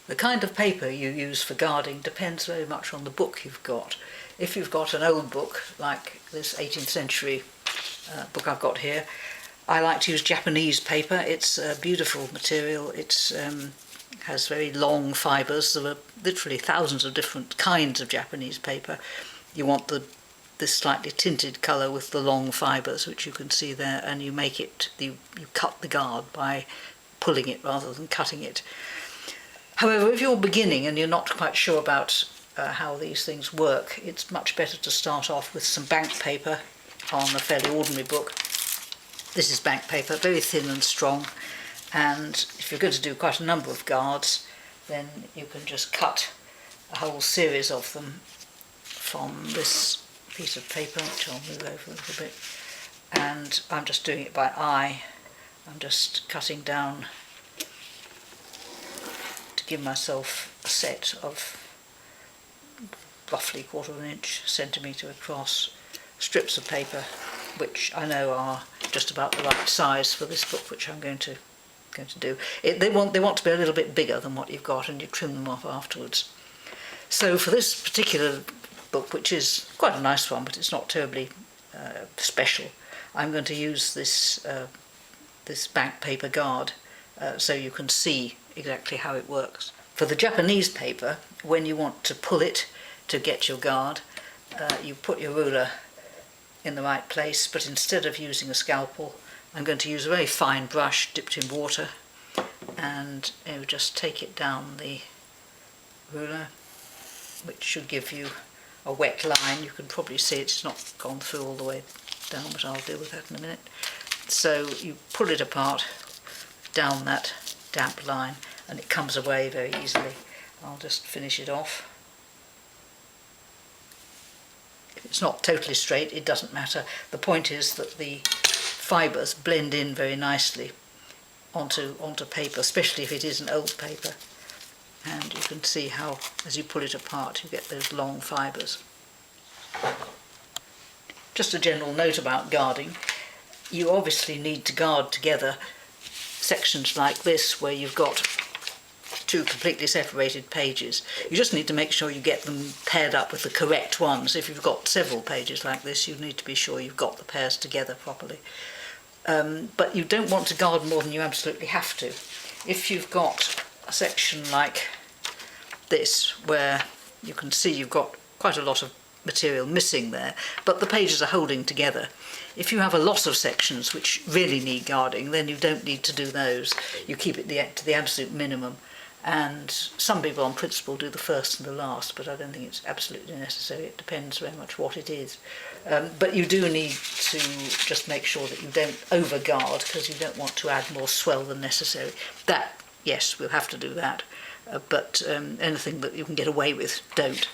The kind of paper you use for guarding depends very much on the book you've got. If you've got an old book, like this 18th century book I've got here, I like to use Japanese paper. It's a beautiful material. It has very long fibres. There are literally thousands of different kinds of Japanese paper. You want this slightly tinted colour with the long fibres, which you can see there, and you make it, you cut the guard by pulling it rather than cutting it. However, if you're beginning and you're not quite sure about how these things work, it's much better to start off with some bank paper on a fairly ordinary book. This is bank paper, very thin and strong, and if you're going to do quite a number of guards, then you can just cut a whole series of them from this piece of paper, which I'll move over a little bit, and I'm just doing it by eye. I'm just cutting down give myself a set of roughly 1/4 inch, centimetre across strips of paper, which I know are just about the right size for this book, which I'm going to do. They want to be a little bit bigger than what you've got, and you trim them off afterwards. So for this particular book, which is quite a nice one, but it's not terribly special, I'm going to use this this bank paper guard so you can see exactly how it works. For the Japanese paper, when you want to pull it to get your guard, you put your ruler in the right place, but instead of using a scalpel, I'm going to use a very fine brush dipped in water, and just take it down the ruler, which should give you a wet line. You can probably see it's not gone through all the way down, but I'll deal with that in a minute. So you pull it apart down that damp line, and it comes away very easily. I'll just finish it off. If it's not totally straight, it doesn't matter. The point is that the fibres blend in very nicely onto paper, especially if it is an old paper. And you can see how, as you pull it apart, you get those long fibres. Just a general note about guarding. You obviously need to guard together sections like this, where you've got two completely separated pages. You just need to make sure you get them paired up with the correct ones. If you've got several pages like this, you need to be sure you've got the pairs together properly. But you don't want to guard more than you absolutely have to. If you've got a section like this, where you can see you've got quite a lot of material missing there, but the pages are holding together. If you have a lot of sections which really need guarding, then you don't need to do those. You keep it to the absolute minimum. And some people on principle do the first and the last, but I don't think it's absolutely necessary. It depends very much what it is. But you do need to just make sure that you don't over-guard, because you don't want to add more swell than necessary. That, yes, we'll have to do that. But anything that you can get away with, don't.